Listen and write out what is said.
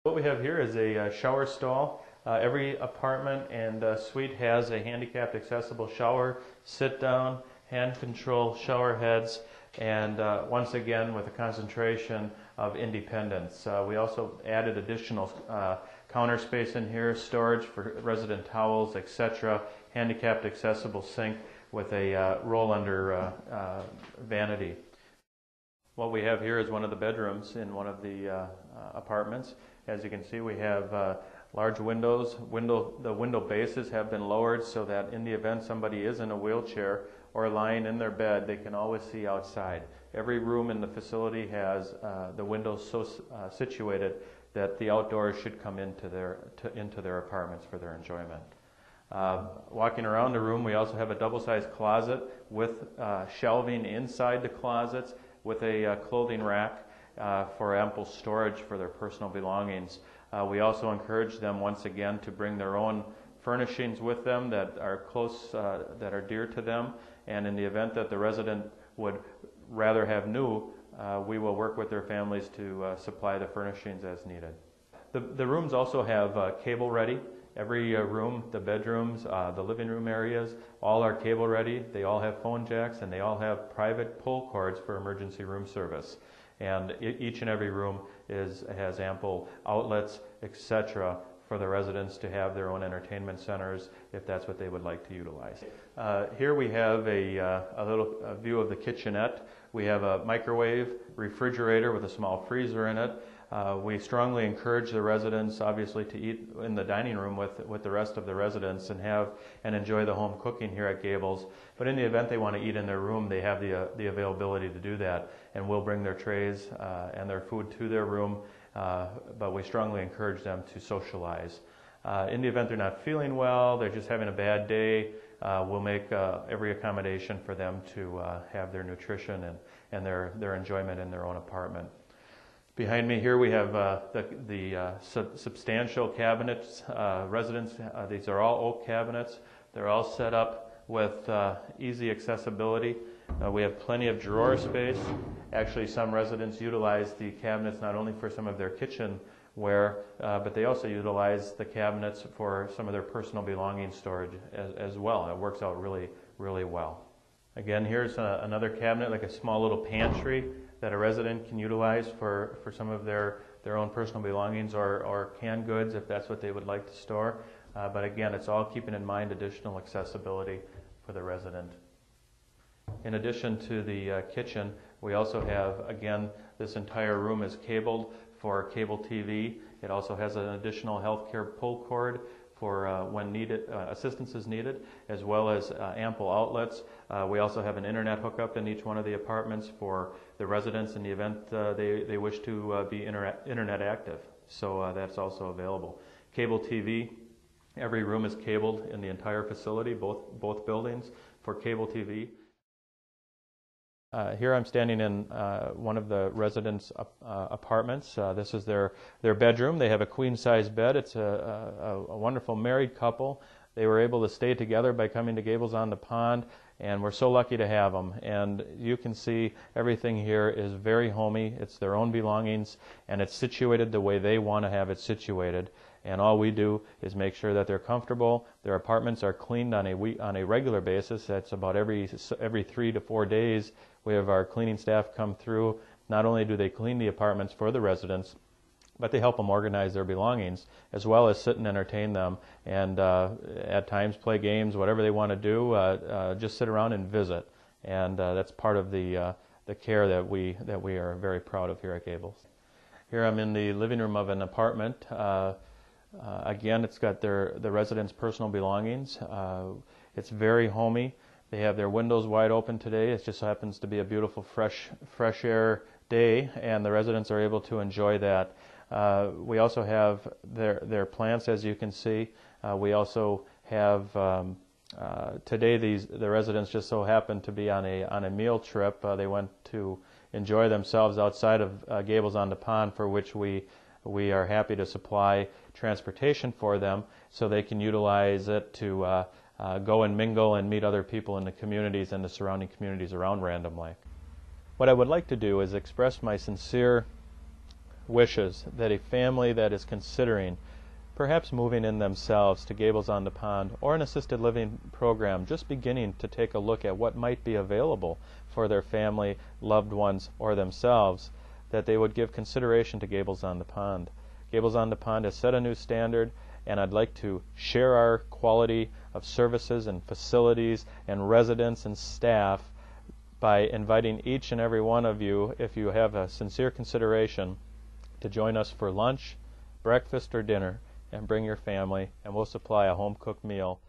What we have here is a shower stall. Every apartment and suite has a handicapped accessible shower, sit down, hand control shower heads, and once again with a concentration of independence. We also added additional counter space in here, storage for resident towels, etc., handicapped accessible sink with a roll under vanity. What we have here is one of the bedrooms in one of the apartments. As you can see, we have large windows. The window bases have been lowered so that in the event somebody is in a wheelchair or lying in their bed, they can always see outside. Every room in the facility has the windows so situated that the outdoors should come into their apartments for their enjoyment. Walking around the room, we also have a double-sized closet with shelving inside the closets with a clothing rack for ample storage for their personal belongings. We also encourage them once again to bring their own furnishings with them that are close, that are dear to them, and in the event that the resident would rather have new, we will work with their families to supply the furnishings as needed. The rooms also have cable ready. Every room, the bedrooms, the living room areas, all are cable ready. They all have phone jacks and they all have private pull cords for emergency room service. And each and every room has ample outlets, etc., for the residents to have their own entertainment centers if that's what they would like to utilize. Here we have a little view of the kitchenette. We have a microwave, refrigerator with a small freezer in it. We strongly encourage the residents, obviously, to eat in the dining room with the rest of the residents and enjoy the home cooking here at Gables. But in the event they want to eat in their room, they have the availability to do that, and we'll bring their trays and their food to their room. But we strongly encourage them to socialize. In the event they're not feeling well, they're just having a bad day, we'll make every accommodation for them to have their nutrition and their enjoyment in their own apartment. Behind me here we have the substantial cabinets. Residents, these are all oak cabinets. They're all set up with easy accessibility. We have plenty of drawer space. Actually, some residents utilize the cabinets not only for some of their kitchenware, but they also utilize the cabinets for some of their personal belongings storage as well. It works out really, really well. Again, here's another cabinet, like a small little pantry that a resident can utilize for some of their own personal belongings or canned goods if that's what they would like to store. But again, it's all keeping in mind additional accessibility for the resident. In addition to the kitchen, we also have, again, this entire room is cabled for cable TV. It also has an additional healthcare pull cord for when assistance is needed, as well as ample outlets. We also have an internet hookup in each one of the apartments for the residents in the event they wish to be internet active. So that's also available. Cable TV, every room is cabled in the entire facility, both buildings, for cable TV. Here I'm standing in one of the residents' apartments. This is their bedroom. They have a queen-size bed. It's a wonderful married couple. They were able to stay together by coming to Gables on the Pond, and we're so lucky to have them. And you can see everything here is very homey. It's their own belongings, and it's situated the way they want to have it situated. And all we do is make sure that they're comfortable. Their apartments are cleaned on a regular basis. That's about every 3 to 4 days. We have our cleaning staff come through. Not only do they clean the apartments for the residents, but they help them organize their belongings, as well as sit and entertain them, and at times play games, whatever they want to do. Just sit around and visit, and that's part of the care that we are very proud of here at Gables. Here I'm in the living room of an apartment. Again, it's got the residents' personal belongings. It's very homey. They have their windows wide open today. It just happens to be a beautiful fresh air day, and the residents are able to enjoy that. We also have their plants, as you can see. We also have today the residents just so happened to be on a meal trip. They went to enjoy themselves outside of Gables on the Pond, for which we are happy to supply transportation for them so they can utilize it to go and mingle and meet other people in the communities and the surrounding communities around Random Lake. What I would like to do is express my sincere wishes that a family that is considering perhaps moving in themselves to Gables on the Pond or an assisted living program, just beginning to take a look at what might be available for their family, loved ones, or themselves, that they would give consideration to Gables on the Pond. Gables on the Pond has set a new standard, and I'd like to share our quality of services and facilities and residents and staff by inviting each and every one of you, if you have a sincere consideration, to join us for lunch, breakfast, or dinner, and bring your family, and we'll supply a home-cooked meal